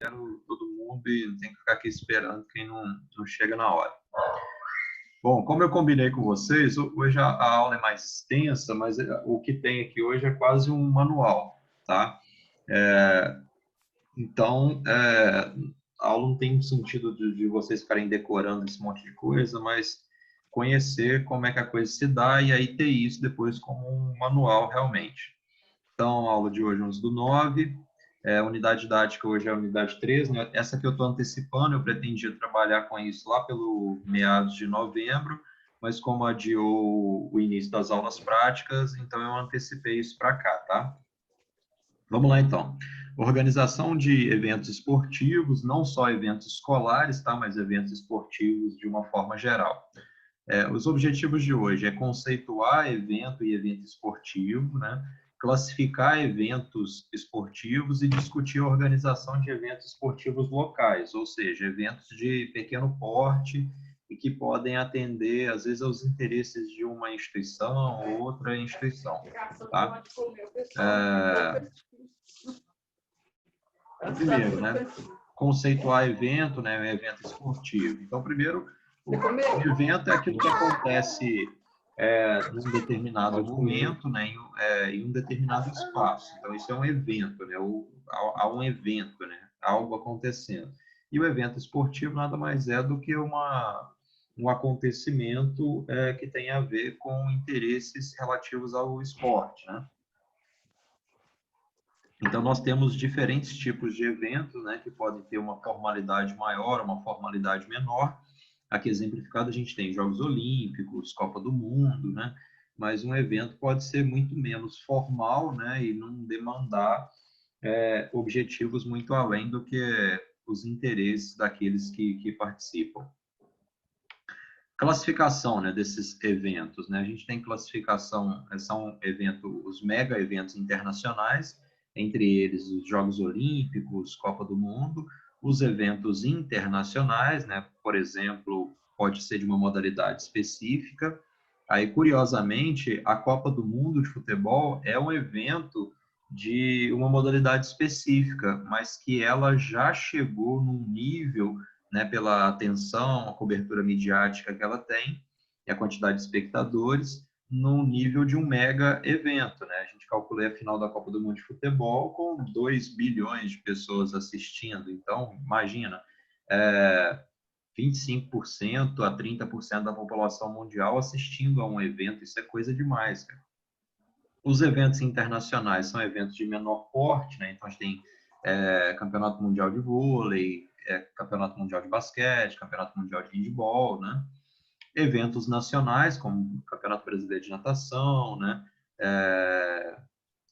quero todo mundo e não tem que ficar aqui esperando quem não chega na hora. Bom, como eu combinei com vocês, hoje a aula é mais extensa, mas o que tem aqui hoje é quase um manual, tá? Então, a aula não tem sentido de vocês ficarem decorando esse monte de coisa, mas conhecer como é que a coisa se dá e aí ter isso depois como um manual realmente. Então, a aula de hoje é 11 do 9, unidade didática hoje é a unidade 3, né? Essa que eu estou antecipando, eu pretendia trabalhar com isso lá pelo meados de novembro, mas como adiou o início das aulas práticas, então eu antecipei isso para cá, tá? Vamos lá, então. Organização de eventos esportivos, não só eventos escolares, tá? Mas eventos esportivos de uma forma geral. Os objetivos de hoje é conceituar evento e evento esportivo, né? Classificar eventos esportivos e discutir a organização de eventos esportivos locais, ou seja, eventos de pequeno porte e que podem atender, às vezes, aos interesses de uma instituição ou outra instituição. Tá? Primeiro, né? Conceituar evento, né? Um evento esportivo. Então, primeiro, o evento é aquilo que acontece num determinado momento, né, em um determinado espaço. Então, isso é um evento, né, há um evento, né, algo acontecendo. E o evento esportivo nada mais é do que um acontecimento que tem a ver com interesses relativos ao esporte, né? Então, nós temos diferentes tipos de eventos, né, que podem ter uma formalidade maior, uma formalidade menor. Aqui exemplificado a gente tem Jogos Olímpicos, Copa do Mundo, né? Mas um evento pode ser muito menos formal, né? E não demandar objetivos muito além do que os interesses daqueles que participam. Classificação, né, desses eventos, né? A gente tem classificação, são os mega eventos internacionais, entre eles os Jogos Olímpicos, Copa do Mundo, os eventos internacionais, né? Por exemplo, pode ser de uma modalidade específica. Aí, curiosamente, a Copa do Mundo de futebol é um evento de uma modalidade específica, mas que ela já chegou num nível, né, pela atenção, a cobertura midiática que ela tem e a quantidade de espectadores, no nível de um mega evento, né? A gente calculou a final da Copa do Mundo de Futebol com 2 bilhões de pessoas assistindo. Então, imagina, 25% a 30% da população mundial assistindo a um evento, isso é coisa demais, cara. Os eventos internacionais são eventos de menor porte, né? Então, a gente tem Campeonato Mundial de Vôlei, Campeonato Mundial de Basquete, Campeonato Mundial de Handebol, né? Eventos nacionais, como Campeonato Brasileiro de Natação, né?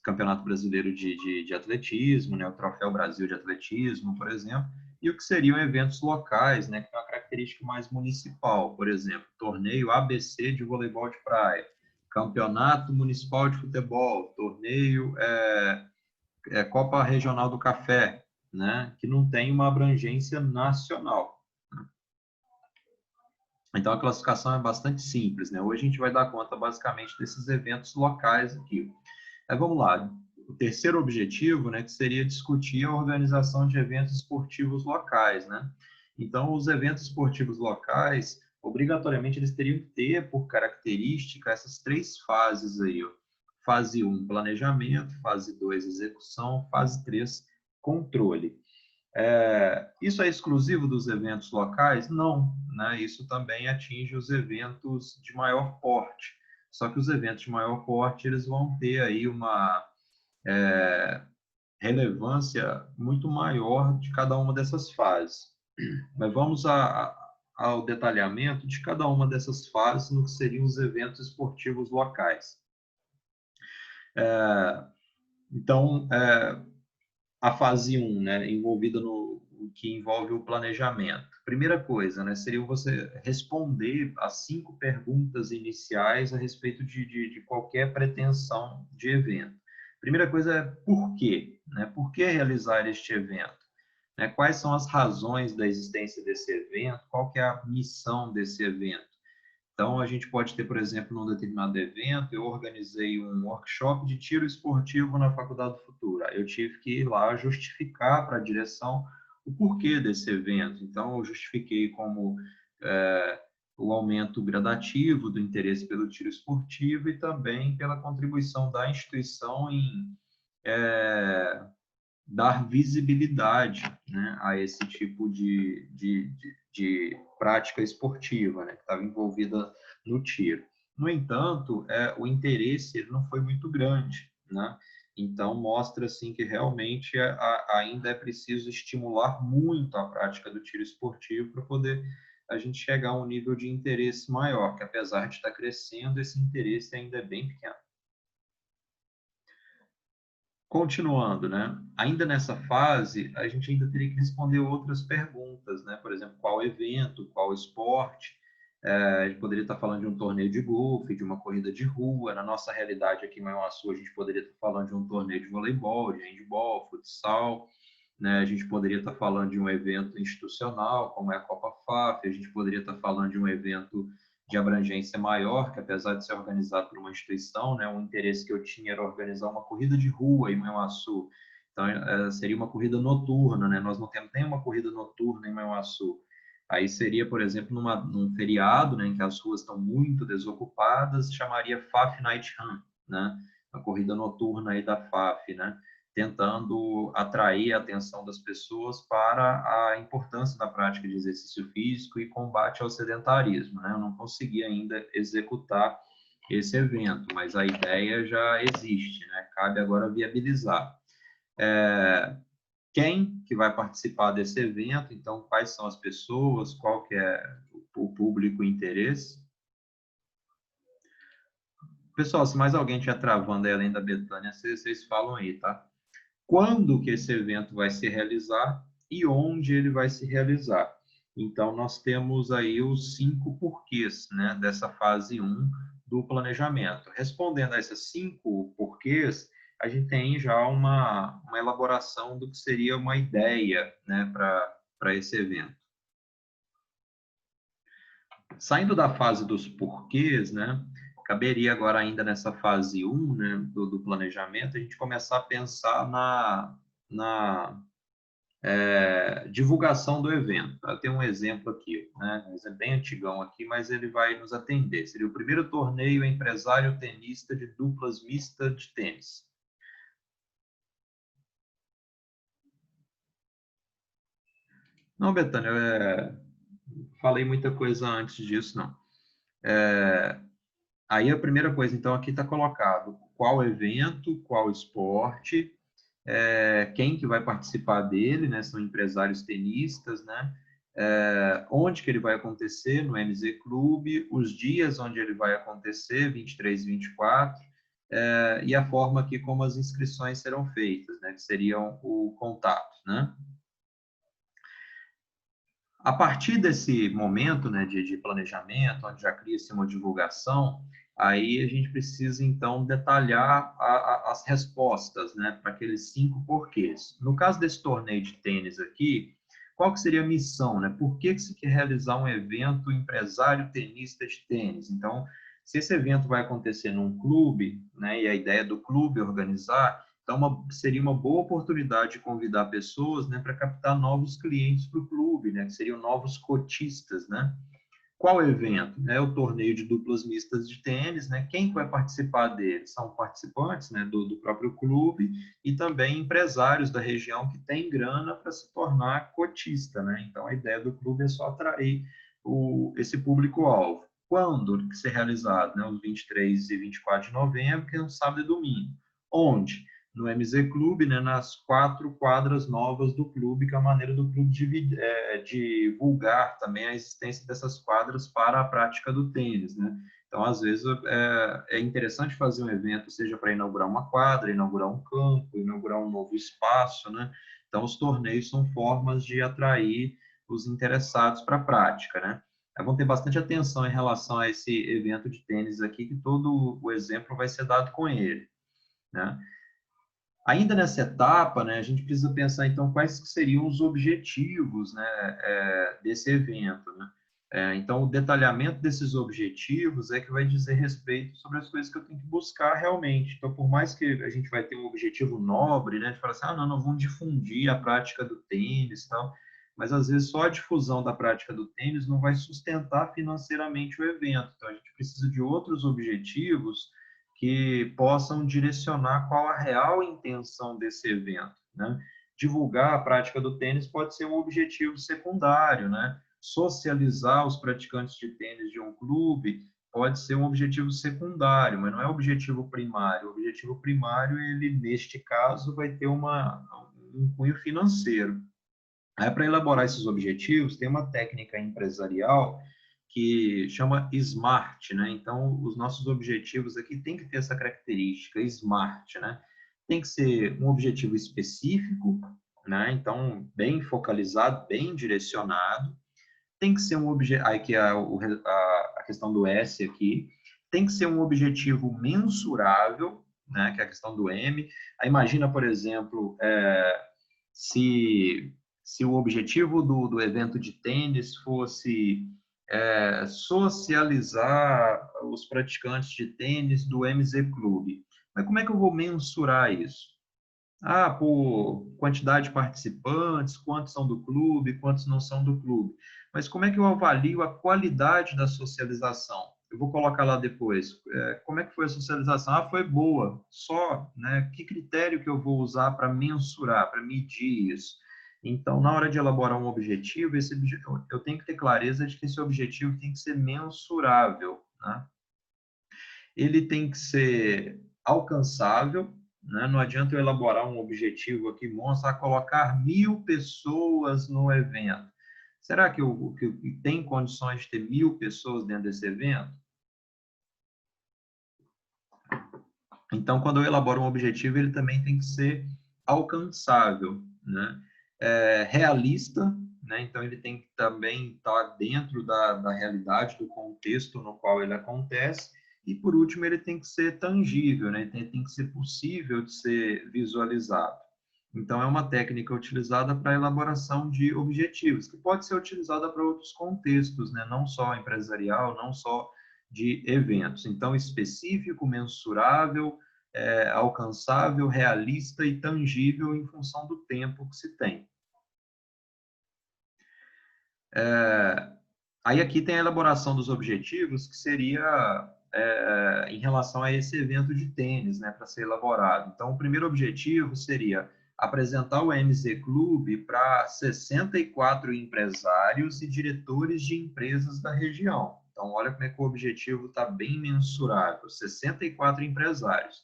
Campeonato Brasileiro de Atletismo, né? O Troféu Brasil de Atletismo, por exemplo, e o que seriam eventos locais, né? Que tem uma característica mais municipal, por exemplo, torneio ABC de voleibol de praia, Campeonato Municipal de Futebol, torneio Copa Regional do Café, né? Que não tem uma abrangência nacional. Então, a classificação é bastante simples, né? Hoje a gente vai dar conta, basicamente, desses eventos locais aqui. Vamos lá. O terceiro objetivo, né, que seria discutir a organização de eventos esportivos locais, né? Então, os eventos esportivos locais, obrigatoriamente, eles teriam que ter, por característica, essas 3 fases aí, ó. Fase 1, planejamento. Fase 2, execução. Fase 3, controle. Isso é exclusivo dos eventos locais? Não, né? Isso também atinge os eventos de maior porte. Só que os eventos de maior porte, eles vão ter aí uma relevância muito maior de cada uma dessas fases. Mas vamos ao detalhamento de cada uma dessas fases no que seriam os eventos esportivos locais. Então, a fase 1, né, envolvida no que envolve o planejamento. Primeira coisa, né, seria você responder as 5 perguntas iniciais a respeito de qualquer pretensão de evento. Primeira coisa é por quê? Né? Por que realizar este evento? Né? Quais são as razões da existência desse evento? Qual que é a missão desse evento? Então, a gente pode ter, por exemplo, num determinado evento, eu organizei um workshop de tiro esportivo na Faculdade do Futuro. Eu tive que ir lá justificar para a direção o porquê desse evento. Então, eu justifiquei como o aumento gradativo do interesse pelo tiro esportivo e também pela contribuição da instituição em dar visibilidade, né, a esse tipo de prática esportiva, né, que estava envolvida no tiro. No entanto, o interesse ele não foi muito grande, né? Então, mostra assim, que realmente ainda é preciso estimular muito a prática do tiro esportivo para poder a gente chegar a um nível de interesse maior, que apesar de estar crescendo, esse interesse ainda é bem pequeno. Continuando, né? Ainda nessa fase, a gente ainda teria que responder outras perguntas, né? Por exemplo, qual evento, qual esporte. A gente poderia estar falando de um torneio de golfe, de uma corrida de rua. Na nossa realidade aqui em Manhuaçu, a gente poderia estar falando de um torneio de voleibol, de handebol, futsal, né? A gente poderia estar falando de um evento institucional, como é a Copa FAF. A gente poderia estar falando de um evento de abrangência maior, que apesar de ser organizado por uma instituição, né, o interesse que eu tinha era organizar uma corrida de rua em Manhuaçu. Então, seria uma corrida noturna, né? Nós não temos nem uma corrida noturna em Manhuaçu. Aí seria, por exemplo, num feriado, né, em que as ruas estão muito desocupadas, chamaria FAF Night Run, né? A corrida noturna aí da FAF, né? Tentando atrair a atenção das pessoas para a importância da prática de exercício físico e combate ao sedentarismo, né? Eu não consegui ainda executar esse evento, mas a ideia já existe, né? Cabe agora viabilizar. Quem que vai participar desse evento? Então, quais são as pessoas? Qual que é o público e interesse? Pessoal, se mais alguém estiver travando aí além da Betânia, vocês falam aí, tá? Quando que esse evento vai se realizar e onde ele vai se realizar. Então, nós temos aí os 5 porquês, né, dessa fase 1 do planejamento. Respondendo a esses 5 porquês, a gente tem já uma elaboração do que seria uma ideia, né, para esse evento. Saindo da fase dos porquês, né, caberia agora ainda nessa fase 1, né, do planejamento, a gente começar a pensar na divulgação do evento. Eu tenho um exemplo aqui, né, um exemplo bem antigão aqui, mas ele vai nos atender. Seria o primeiro torneio empresário tenista de duplas mistas de tênis. Não, Betânia, falei muita coisa antes disso, não. Aí a primeira coisa, então, aqui está colocado qual evento, qual esporte, quem que vai participar dele, né? São empresários tenistas, né? Onde que ele vai acontecer, no MZ Clube, os dias onde ele vai acontecer, 23 e 24, e a forma aqui como as inscrições serão feitas, né? Que seriam o contato, né? A partir desse momento, né, de planejamento, onde já cria-se uma divulgação, aí a gente precisa, então, detalhar as respostas, né, para aqueles 5 porquês. No caso desse torneio de tênis aqui, qual que seria a missão, né? Por que se quer realizar um evento empresário tenista de tênis? Então, se esse evento vai acontecer num clube, né, e a ideia do clube organizar, então, seria uma boa oportunidade de convidar pessoas, né, para captar novos clientes para o clube, né, que seriam novos cotistas, né? Qual evento? É o torneio de duplas mistas de tênis, né? Quem vai participar dele? São participantes, né, do próprio clube e também empresários da região que têm grana para se tornar cotista, né? Então, a ideia do clube é só atrair esse público-alvo. Quando que ser realizado? Né? Os 23 e 24 de novembro, que é um sábado e domingo. Onde? No MZ Clube, né, nas 4 quadras novas do clube, que é a maneira do clube divulgar também a existência dessas quadras para a prática do tênis, né? Então, às vezes, é interessante fazer um evento, seja para inaugurar uma quadra, inaugurar um campo, inaugurar um novo espaço, né? Então, os torneios são formas de atrair os interessados para a prática, né? Vão ter bastante atenção em relação a esse evento de tênis aqui, que todo o exemplo vai ser dado com ele, né? Ainda nessa etapa, né, a gente precisa pensar, então, quais seriam os objetivos, né, desse evento, né? Então, o detalhamento desses objetivos é que vai dizer respeito sobre as coisas que eu tenho que buscar realmente. Então, por mais que a gente vai ter um objetivo nobre, né, de falar assim, não vamos difundir a prática do tênis e tal, mas às vezes só a difusão da prática do tênis não vai sustentar financeiramente o evento. Então, a gente precisa de outros objetivos que possam direcionar qual a real intenção desse evento, né? Divulgar a prática do tênis pode ser um objetivo secundário, né? Socializar os praticantes de tênis de um clube pode ser um objetivo secundário, mas não é objetivo primário. O objetivo primário, ele, neste caso, vai ter um cunho financeiro. Aí, para elaborar esses objetivos, tem uma técnica empresarial que chama SMART, né? Então, os nossos objetivos aqui tem que ter essa característica, SMART, né? Tem que ser um objetivo específico, né? Então, bem focalizado, bem direcionado. Tem que ser um objetivo, aí que é a questão do S aqui, tem que ser um objetivo mensurável, né? Que é a questão do M. Aí imagina, por exemplo, se o objetivo do evento de tênis fosse socializar os praticantes de tênis do MZ Clube. Mas como é que eu vou mensurar isso? Por quantidade de participantes, quantos são do clube, quantos não são do clube. Mas como é que eu avalio a qualidade da socialização? Eu vou colocar lá depois. Como é que foi a socialização? Foi boa. Só, né? Que critério que eu vou usar para mensurar, para medir isso? Então, na hora de elaborar um objetivo, eu tenho que ter clareza de que esse objetivo tem que ser mensurável, né? Ele tem que ser alcançável, né? Não adianta eu elaborar um objetivo aqui, mostra colocar 1.000 pessoas no evento. Será que que tem condições de ter 1.000 pessoas dentro desse evento? Então, quando eu elaboro um objetivo, ele também tem que ser alcançável, né? Realista, né? Então, ele tem que também estar dentro da realidade, do contexto no qual ele acontece. E, por último, ele tem que ser tangível, né? Tem que ser possível de ser visualizado. Então, é uma técnica utilizada para a elaboração de objetivos, que pode ser utilizada para outros contextos, né? Não só empresarial, não só de eventos. Então, específico, mensurável, alcançável, realista e tangível em função do tempo que se tem. Aí aqui tem a elaboração dos objetivos, que seria em relação a esse evento de tênis, né, para ser elaborado. Então, o primeiro objetivo seria apresentar o MZ Clube para 64 empresários e diretores de empresas da região. Então, olha como é que o objetivo está bem mensurável, 64 empresários.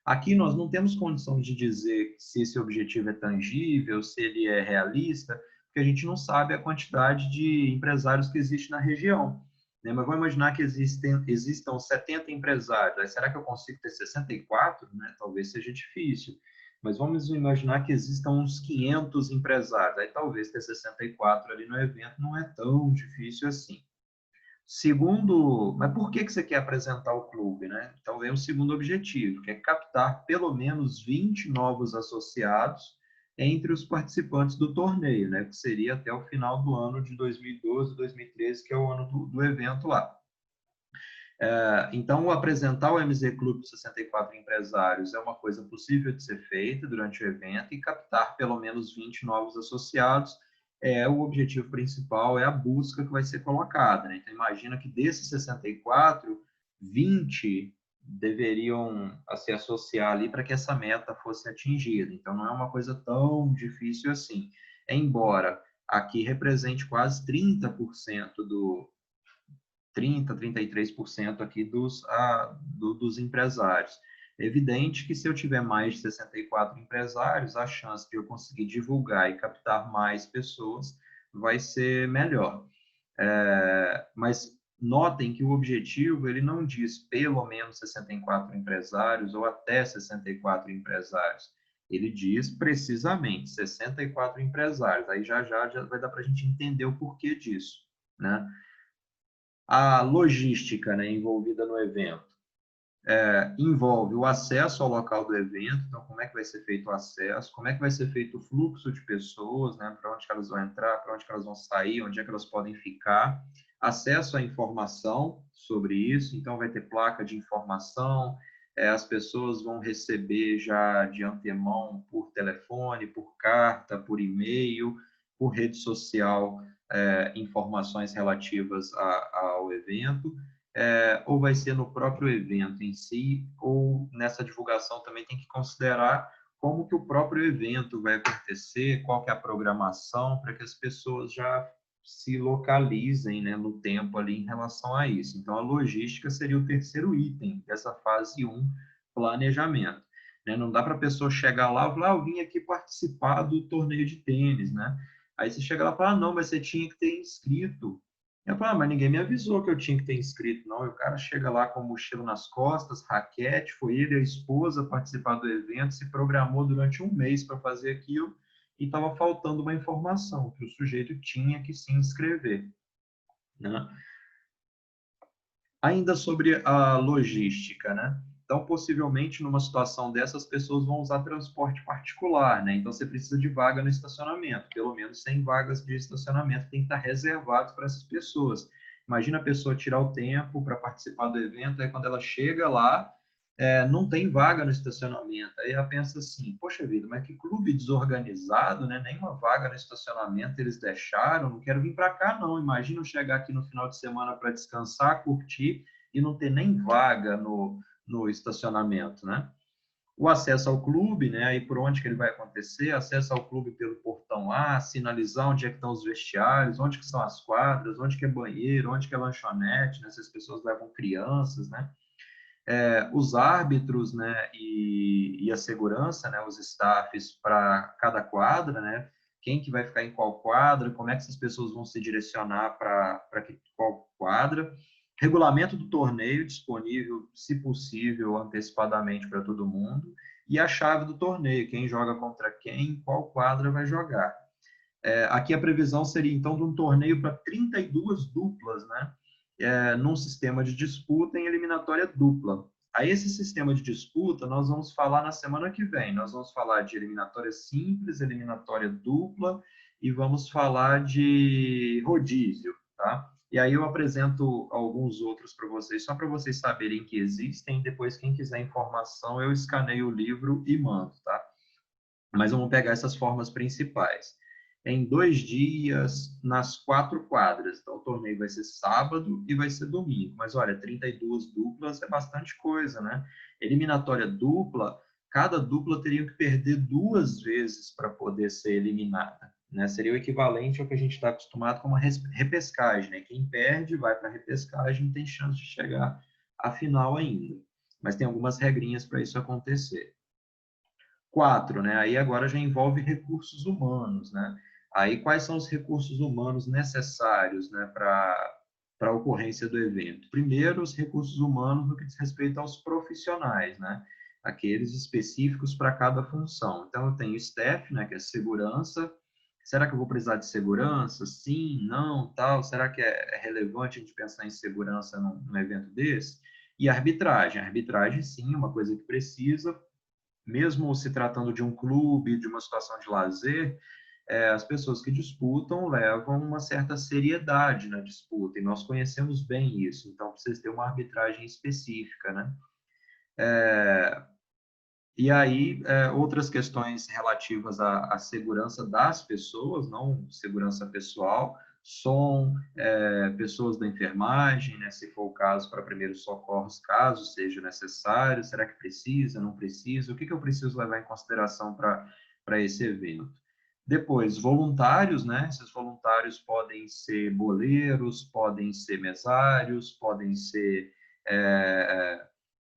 Aqui nós não temos condição de dizer se esse objetivo é tangível, se ele é realista, porque a gente não sabe a quantidade de empresários que existe na região. Né? Mas vamos imaginar que existam 70 empresários. Aí, será que eu consigo ter 64? Né? Talvez seja difícil. Mas vamos imaginar que existam uns 500 empresários. Aí talvez ter 64 ali no evento não é tão difícil assim. Segundo, mas por que você quer apresentar o clube, né? Então, vem o segundo objetivo, que é captar pelo menos 20 novos associados entre os participantes do torneio, né? Que seria até o final do ano de 2012, 2013, que é o ano do evento lá. Então, apresentar o MZ Clube de 64 empresários é uma coisa possível de ser feita durante o evento e captar pelo menos 20 novos associados o objetivo principal, é a busca que vai ser colocada. Né? Então, imagina que desses 64, 20 deveriam se associar ali para que essa meta fosse atingida. Então, não é uma coisa tão difícil assim. Embora aqui represente quase 30% 33% aqui dos empresários. É evidente que se eu tiver mais de 64 empresários, a chance de eu conseguir divulgar e captar mais pessoas vai ser melhor. Mas notem que o objetivo ele não diz pelo menos 64 empresários ou até 64 empresários. Ele diz precisamente 64 empresários. Aí já vai dar para a gente entender o porquê disso, né? A logística, né, envolvida no evento envolve o acesso ao local do evento, então como é que vai ser feito o acesso, como é que vai ser feito o fluxo de pessoas, né, para onde elas vão entrar, para onde elas vão sair, onde é que elas podem ficar, acesso à informação sobre isso, então vai ter placa de informação, as pessoas vão receber já de antemão por telefone, por carta, por e-mail, por rede social, informações relativas ao evento, ou vai ser no próprio evento em si, ou nessa divulgação também tem que considerar como que o próprio evento vai acontecer, qual que é a programação, para que as pessoas já se localizem, né, no tempo ali em relação a isso. Então, a logística seria o terceiro item dessa fase 1, planejamento. Né? Não dá para a pessoa chegar lá e falar, eu vim aqui participar do torneio de tênis, né? Aí você chega lá e fala, não, mas você tinha que ter inscrito. Eu falo, mas ninguém me avisou que eu tinha que ter inscrito, não. E o cara chega lá com mochila nas costas, raquete, foi ele e a esposa participar do evento, se programou durante um mês para fazer aquilo, e estava faltando uma informação, que o sujeito tinha que se inscrever. Né? Ainda sobre a logística, né? Então, possivelmente, numa situação dessas, as pessoas vão usar transporte particular, né? Então, você precisa de vaga no estacionamento. Pelo menos 100 vagas de estacionamento tem que estar reservadas para essas pessoas. Imagina a pessoa tirar o tempo para participar do evento, aí quando ela chega lá, não tem vaga no estacionamento. Aí ela pensa assim, poxa vida, mas que clube desorganizado, né? Nenhuma vaga no estacionamento eles deixaram, não quero vir para cá não. Imagina eu chegar aqui no final de semana para descansar, curtir e não ter nem vaga no estacionamento, né? O acesso ao clube, né? Aí por onde que ele vai acontecer? Acesso ao clube pelo portão A, sinalizar onde é que estão os vestiários, onde que são as quadras, onde que é banheiro, onde que é lanchonete, né? Se as pessoas levam crianças, né? Os árbitros, né, e a segurança, né, os staffs para cada quadra, né, quem que vai ficar em qual quadra, como é que essas pessoas vão se direcionar para qual quadra, regulamento do torneio disponível, se possível, antecipadamente para todo mundo, e a chave do torneio, quem joga contra quem, qual quadra vai jogar. Aqui a previsão seria, então, de um torneio para 32 duplas, né? Num sistema de disputa em eliminatória dupla. Aí, esse sistema de disputa, nós vamos falar na semana que vem. Nós vamos falar de eliminatória simples, eliminatória dupla, e vamos falar de rodízio, tá? E aí eu apresento alguns outros para vocês, só para vocês saberem que existem. Depois, quem quiser informação, eu escaneio o livro e mando, tá? Mas vamos pegar essas formas principais. Em 2 dias, nas 4 quadras. Então, o torneio vai ser sábado e vai ser domingo. Mas, olha, 32 duplas é bastante coisa, né? Eliminatória dupla, cada dupla teria que perder 2 vezes para poder ser eliminada. Né? Seria o equivalente ao que a gente está acostumado com uma repescagem. Né? Quem perde vai para a repescagem e tem chance de chegar à final ainda. Mas tem algumas regrinhas para isso acontecer. 4, né? Aí agora já envolve recursos humanos, né? Aí quais são os recursos humanos necessários, né, para a ocorrência do evento? Primeiro, os recursos humanos no que diz respeito aos profissionais, né? Aqueles específicos para cada função. Então, eu tenho staff, né, que é segurança. Será que eu vou precisar de segurança? Sim, não, tal. Será que é relevante a gente pensar em segurança num evento desse? E arbitragem. Arbitragem, sim, uma coisa que precisa, mesmo se tratando de um clube, de uma situação de lazer, as pessoas que disputam levam uma certa seriedade na disputa, e nós conhecemos bem isso, então precisa ter uma arbitragem específica, né? E aí, outras questões relativas à segurança das pessoas, não segurança pessoal, som, pessoas da enfermagem, né, se for o caso, para primeiros socorros, caso seja necessário, será que precisa, não precisa, o que eu preciso levar em consideração para esse evento? Depois, voluntários, né, esses voluntários podem ser boleiros, podem ser mesários, podem ser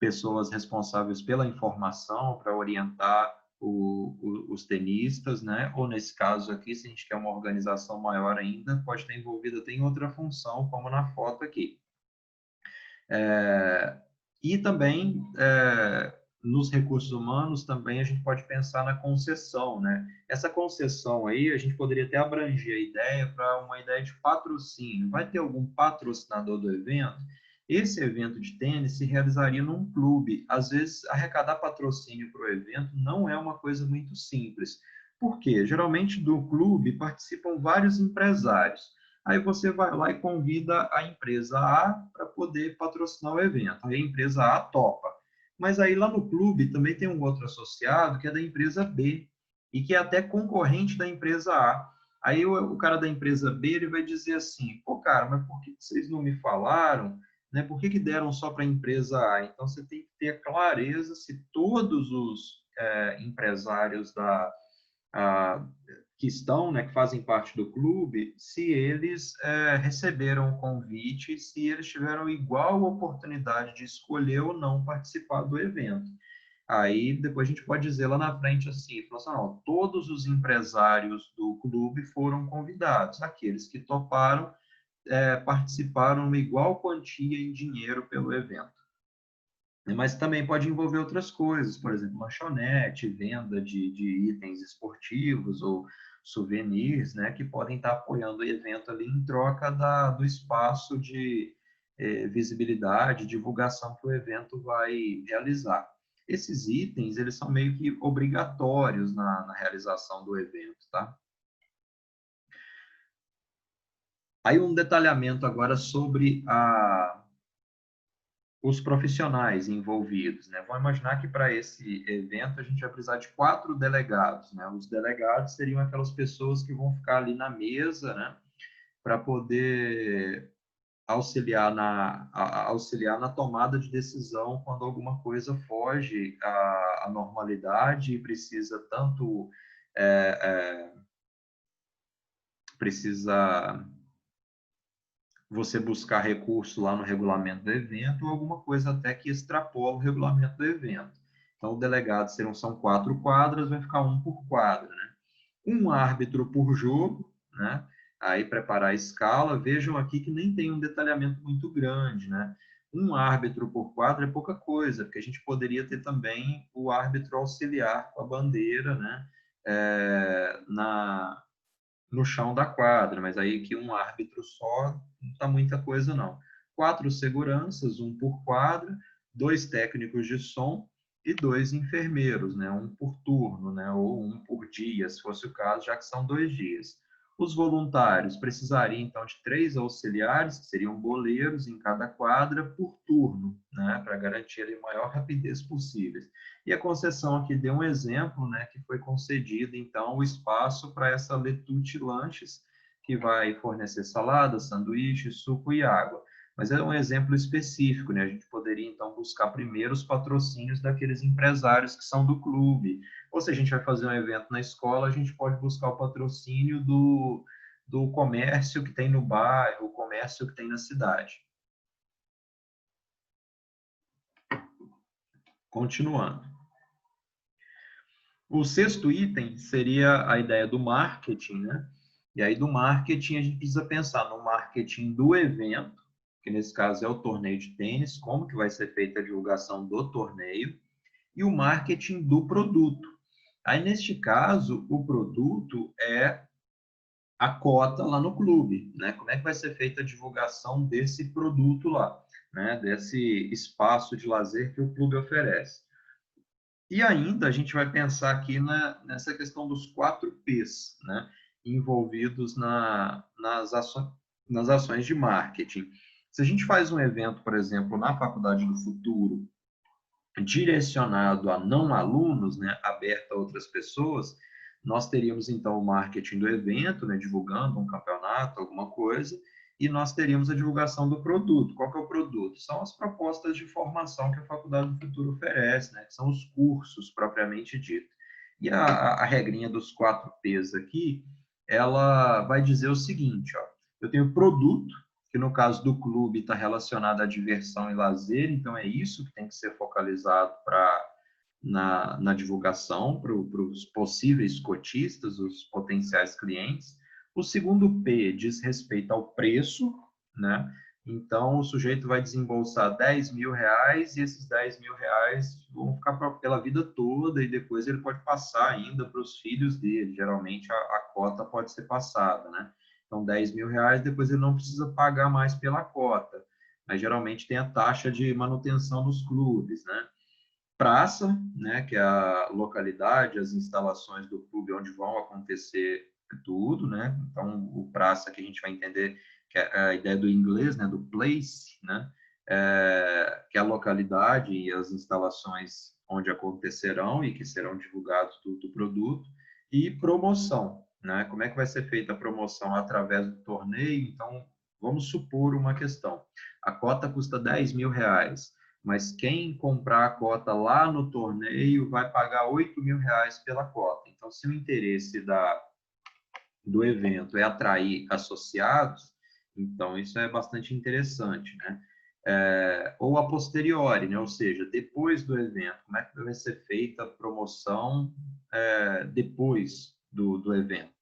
pessoas responsáveis pela informação para orientar os tenistas, né? Ou nesse caso aqui, se a gente quer uma organização maior ainda, pode estar envolvida em outra função, como na foto aqui. E também, nos recursos humanos, também a gente pode pensar na concessão, né? Essa concessão aí, a gente poderia até abranger a ideia para uma ideia de patrocínio. Vai ter algum patrocinador do evento? Esse evento de tênis se realizaria num clube. Às vezes, arrecadar patrocínio para o evento não é uma coisa muito simples. Por quê? Geralmente, do clube participam vários empresários. Aí você vai lá e convida a empresa A para poder patrocinar o evento. Aí a empresa A topa. Mas aí lá no clube também tem um outro associado que é da empresa B e que é até concorrente da empresa A. Aí o cara da empresa B ele vai dizer assim, pô, cara, mas por que vocês não me falaram, né? Por que deram só para a empresa A? Então você tem que ter clareza se todos os empresários a, que estão, né, que fazem parte do clube, se eles receberam o convite, se eles tiveram igual oportunidade de escolher ou não participar do evento. Aí depois a gente pode dizer lá na frente assim, assim ó, todos os empresários do clube foram convidados, aqueles que toparam participaram uma igual quantia em dinheiro pelo evento. Mas também pode envolver outras coisas, por exemplo, lanchonete, venda de itens esportivos ou souvenirs, né, que podem estar apoiando o evento ali em troca do espaço de visibilidade, divulgação que o evento vai realizar. Esses itens, eles são meio que obrigatórios na realização do evento, tá? Aí um detalhamento agora sobre os profissionais envolvidos, né? Vamos imaginar que para esse evento a gente vai precisar de 4 delegados, né? Os delegados seriam aquelas pessoas que vão ficar ali na mesa, né? Para poder auxiliar na tomada de decisão quando alguma coisa foge à normalidade e precisa tanto precisa você buscar recurso lá no regulamento do evento ou alguma coisa até que extrapola o regulamento do evento. Então, o delegado são 4 quadras, vai ficar um por quadra, né? Um árbitro por jogo, né? Aí preparar a escala. Vejam aqui que nem tem um detalhamento muito grande, né? Um árbitro por quadra é pouca coisa, porque a gente poderia ter também o árbitro auxiliar com a bandeira, né? No chão da quadra, mas aí que um árbitro só não está muita coisa, não. 4 seguranças, um por quadra, 2 técnicos de som e 2 enfermeiros, né? Um por turno, né? Ou um por dia, se fosse o caso, já que são 2 dias. Os voluntários precisariam, então, de 3 auxiliares, que seriam boleiros em cada quadra, por turno, né? Para garantir a maior rapidez possível. E a concessão aqui deu um exemplo, né, que foi concedido, então, o espaço para essa Letute Lanches, que vai fornecer salada, sanduíche, suco e água. Mas é um exemplo específico, né? A gente poderia, então, buscar primeiro os patrocínios daqueles empresários que são do clube. Ou se a gente vai fazer um evento na escola, a gente pode buscar o patrocínio do comércio que tem no bairro, o comércio que tem na cidade. Continuando. O sexto item seria a ideia do marketing, né? E aí do marketing a gente precisa pensar no marketing do evento, que nesse caso é o torneio de tênis, como que vai ser feita a divulgação do torneio, e o marketing do produto. Aí neste caso, o produto é a cota lá no clube, né? Como é que vai ser feita a divulgação desse produto lá, né? Desse espaço de lazer que o clube oferece. E ainda a gente vai pensar aqui nessa questão dos 4 P's, né, envolvidos nas ações de marketing. Se a gente faz um evento, por exemplo, na Faculdade do Futuro, direcionado a não alunos, né, aberto a outras pessoas, nós teríamos então o marketing do evento, né, divulgando um campeonato, alguma coisa, e nós teríamos a divulgação do produto. Qual que é o produto? São as propostas de formação que a Faculdade do Futuro oferece, né, que são os cursos propriamente dito. E a regrinha dos 4 P's aqui, ela vai dizer o seguinte, ó, eu tenho produto, que no caso do clube está relacionado à diversão e lazer, então é isso que tem que ser focalizado na divulgação para os possíveis cotistas, os potenciais clientes. O segundo P diz respeito ao preço, né? Então, o sujeito vai desembolsar 10 mil reais e esses 10 mil reais vão ficar pela vida toda e depois ele pode passar ainda para os filhos dele. Geralmente, a cota pode ser passada, né? Então, 10 mil reais, depois ele não precisa pagar mais pela cota. Mas, geralmente, tem a taxa de manutenção nos clubes, né? Praça, né, que é a localidade, as instalações do clube onde vão acontecer tudo, né? Então, o praça que a gente vai entender que é a ideia do inglês, né? Do place, né? Que é a localidade e as instalações onde acontecerão e que serão divulgados do produto, e promoção, né? Como é que vai ser feita a promoção através do torneio? Então, vamos supor uma questão. A cota custa R$ 10.000, mas quem comprar a cota lá no torneio vai pagar R$ 8.000 pela cota. Então, se o interesse do evento é atrair associados, então isso é bastante interessante, né? Ou a posteriori, né? Ou seja, depois do evento, como é que vai ser feita a promoção depois do evento,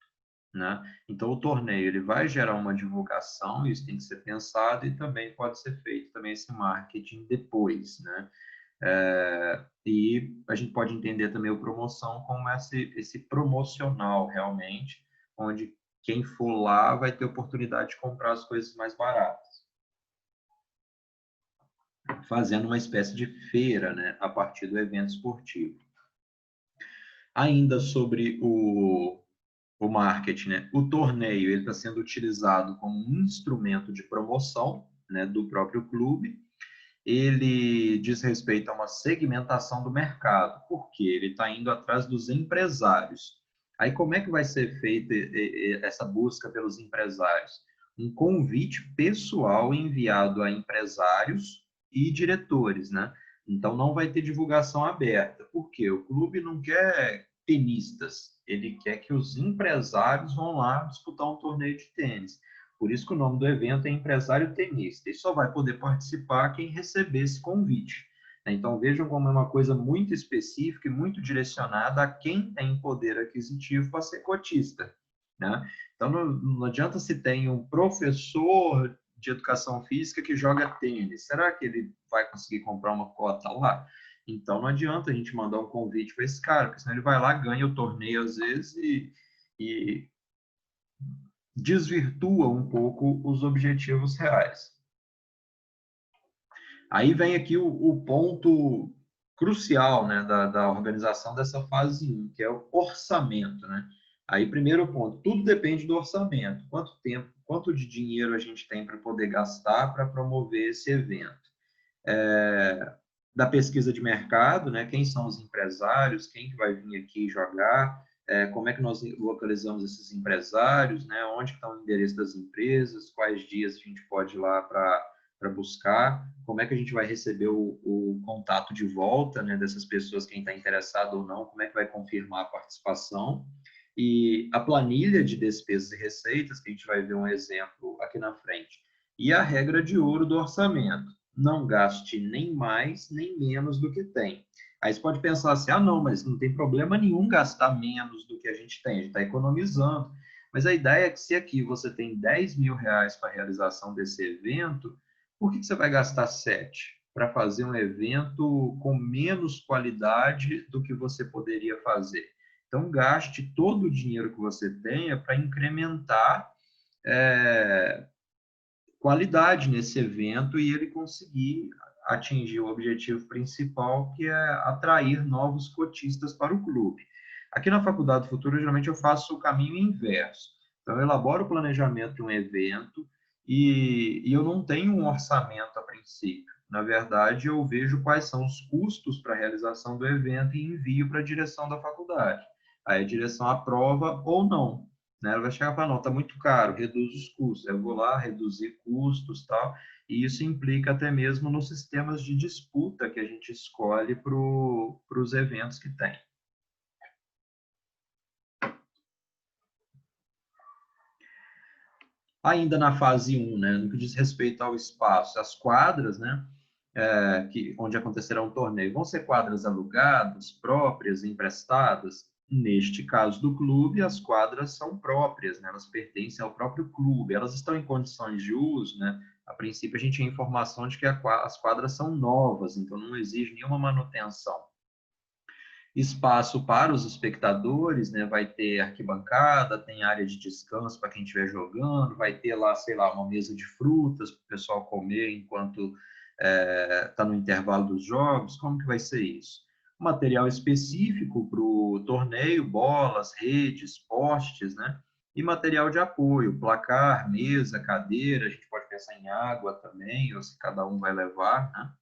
né? Então, o torneio ele vai gerar uma divulgação, isso tem que ser pensado, e também pode ser feito também esse marketing depois, né? E a gente pode entender também o promoção como esse promocional, realmente, onde quem for lá vai ter oportunidade de comprar as coisas mais baratas, fazendo uma espécie de feira, né, a partir do evento esportivo. Ainda sobre o marketing, né? O torneio ele está sendo utilizado como um instrumento de promoção, né, do próprio clube. Ele diz respeito a uma segmentação do mercado, porque ele está indo atrás dos empresários. Aí, como é que vai ser feita essa busca pelos empresários? Um convite pessoal enviado a empresários e diretores, né? Então, não vai ter divulgação aberta. Por quê? O clube não quer tenistas, ele quer que os empresários vão lá disputar um torneio de tênis. Por isso que o nome do evento é Empresário Tenista. E só vai poder participar quem receber esse convite. Então, vejam como é uma coisa muito específica e muito direcionada a quem tem poder aquisitivo para ser cotista, né? Então, não adianta se tem um professor de educação física que joga tênis. Será que ele vai conseguir comprar uma cota lá? Então, não adianta a gente mandar um convite para esse cara, porque senão ele vai lá, ganha o torneio às vezes e desvirtua um pouco os objetivos reais. Aí vem aqui o ponto crucial, né, da organização dessa fase 1, que é o orçamento, né? Aí, primeiro ponto, tudo depende do orçamento. Quanto tempo, quanto de dinheiro a gente tem para poder gastar para promover esse evento? Da pesquisa de mercado, né? Quem são os empresários, quem que vai vir aqui jogar, como é que nós localizamos esses empresários, né? Onde estão o endereço das empresas, quais dias a gente pode ir lá para buscar, como é que a gente vai receber o contato de volta, né, dessas pessoas, quem está interessado ou não, como é que vai confirmar a participação, e a planilha de despesas e receitas, que a gente vai ver um exemplo aqui na frente, e a regra de ouro do orçamento: não gaste nem mais nem menos do que tem. Aí você pode pensar assim, não, mas não tem problema nenhum gastar menos do que a gente tem está economizando. Mas a ideia é que se aqui você tem R$ 10.000 para a realização desse evento, por que você vai gastar 7 para fazer um evento com menos qualidade do que você poderia fazer? Então, gaste todo o dinheiro que você tenha para incrementar qualidade nesse evento e ele conseguir atingir o objetivo principal, que é atrair novos cotistas para o clube. Aqui na Faculdade do Futuro, geralmente eu faço o caminho inverso. Então, eu elaboro o planejamento de um evento e eu não tenho um orçamento a princípio. Na verdade, eu vejo quais são os custos para a realização do evento e envio para a direção da faculdade. Aí a direção aprova ou não, né? Ela vai chegar para, não, está muito caro, reduz os custos. Eu vou lá reduzir custos, tal, e isso implica até mesmo nos sistemas de disputa que a gente escolhe para os eventos que tem. Ainda na fase 1, né, no que diz respeito ao espaço, as quadras, né, onde acontecerá um torneio, vão ser quadras alugadas, próprias, emprestadas. Neste caso do clube, as quadras são próprias, né? Elas pertencem ao próprio clube, elas estão em condições de uso, né? A princípio, a gente tem informação de que as quadras são novas, então não exige nenhuma manutenção. Espaço para os espectadores, né? Vai ter arquibancada, tem área de descanso para quem estiver jogando, vai ter lá, sei lá, uma mesa de frutas para o pessoal comer enquanto está no intervalo dos jogos. Como que vai ser isso? Material específico para o torneio, bolas, redes, postes, né? E material de apoio, placar, mesa, cadeira, a gente pode pensar em água também, ou se cada um vai levar, né?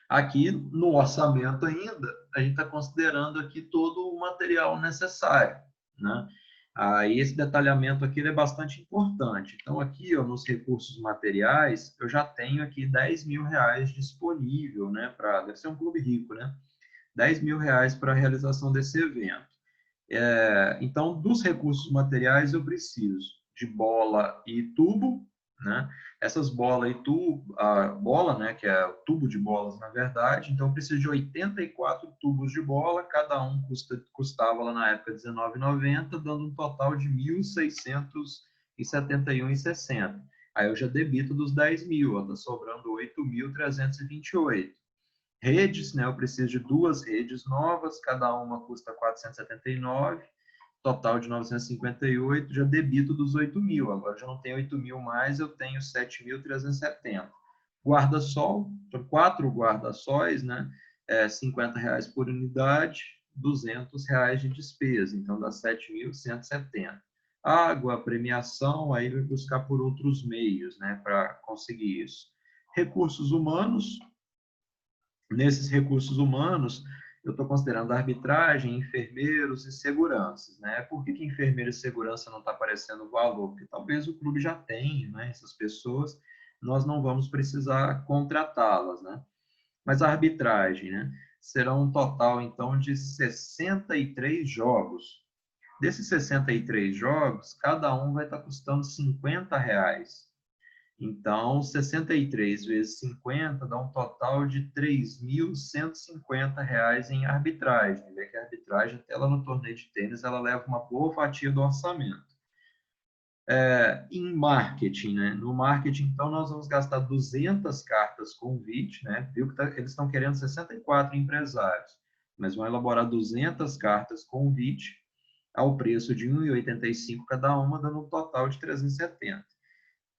Aqui no orçamento ainda, a gente está considerando aqui todo o material necessário, né? Aí esse detalhamento aqui é bastante importante. Então aqui, ó, nos recursos materiais, eu já tenho aqui R$ 10.000 disponível, né? Deve ser um clube rico, né? R$ 10.000 para a realização desse evento. Então, dos recursos materiais, eu preciso de bola e tubo, né? Essas bolas e tubo, a bola, né, que é o tubo de bolas, na verdade, então eu preciso de 84 tubos de bola, cada um custava lá na época R$19,90, dando um total de R$ 1.671,60. Aí eu já debito dos 10.000, está sobrando 8.328. Redes, né? Eu preciso de 2 redes novas, cada uma custa 479, total de 958, já debito dos 8.000. Agora já não tenho 8.000 mais, eu tenho 7.370. Guarda-sol, 4 guarda-sóis, né? R$ 50 por unidade, R$ 200 de despesa, então dá 7.170. Água, premiação, aí vai buscar por outros meios, né, para conseguir isso. Recursos humanos, nesses recursos humanos, eu estou considerando arbitragem, enfermeiros e seguranças, né? Por que enfermeiro e segurança não está aparecendo o valor? Porque talvez o clube já tenha, né? Essas pessoas, nós não vamos precisar contratá-las, né? Mas a arbitragem, né? Será um total, então, de 63 jogos. Desses 63 jogos, cada um vai estar custando R$ 50. Então, 63 vezes 50 dá um total de R$ 3.150 em arbitragem. Vê que a arbitragem, até lá no torneio de tênis, ela leva uma boa fatia do orçamento. Em marketing, né? No marketing, então, nós vamos gastar 200 cartas convite, né? Viu que eles estão querendo 64 empresários, mas vão elaborar 200 cartas convite ao preço de R$ 1,85 cada uma, dando um total de 370.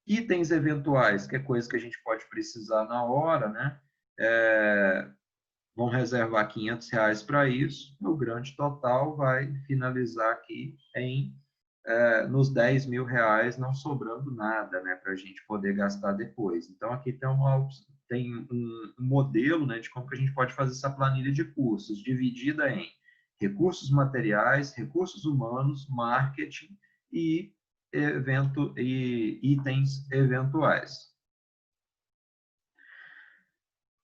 Itens eventuais, que é coisa que a gente pode precisar na hora, né? Vão reservar R$ 500 para isso. O grande total vai finalizar aqui nos R$ 10.000, não sobrando nada, né? Para a gente poder gastar depois. Então, aqui tem um modelo, né, de como que a gente pode fazer essa planilha de custos, dividida em recursos materiais, recursos humanos, marketing e itens eventuais.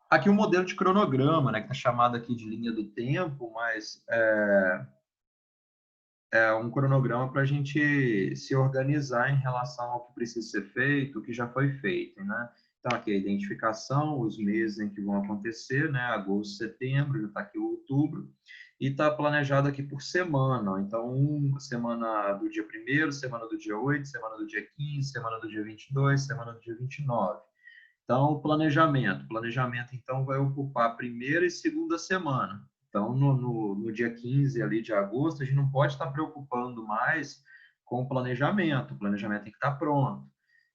Aqui um modelo de cronograma, né, que é chamado aqui de linha do tempo, mas é um cronograma para a gente se organizar em relação ao que precisa ser feito, o que já foi feito, né? Então, aqui a identificação, os meses em que vão acontecer, né? Agosto, setembro, já está aqui outubro, e está planejado aqui por semana. Então, semana do dia 1º, semana do dia 8, semana do dia 15, semana do dia 22, semana do dia 29. Então, planejamento, então, vai ocupar a primeira e segunda semana. Então, no dia 15 ali de agosto, a gente não pode estar preocupando mais com o planejamento tem que estar pronto.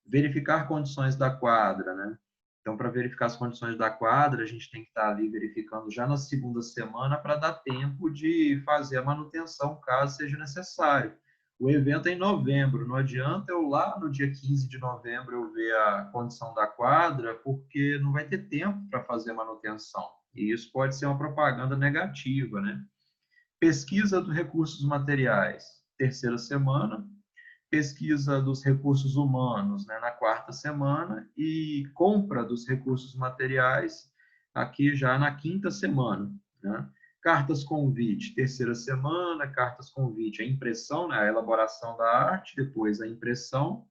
Verificar condições da quadra, né? Então, para verificar as condições da quadra, a gente tem que estar ali verificando já na segunda semana para dar tempo de fazer a manutenção, caso seja necessário. O evento é em novembro, não adianta eu lá no dia 15 de novembro eu ver a condição da quadra, porque não vai ter tempo para fazer a manutenção. E isso pode ser uma propaganda negativa, né? Pesquisa dos recursos materiais, terceira semana. Pesquisa dos recursos humanos, né, na quarta semana. E compra dos recursos materiais, aqui já na quinta semana, né? Cartas convite, terceira semana. Cartas convite, a impressão, né, a elaboração da arte, depois a impressão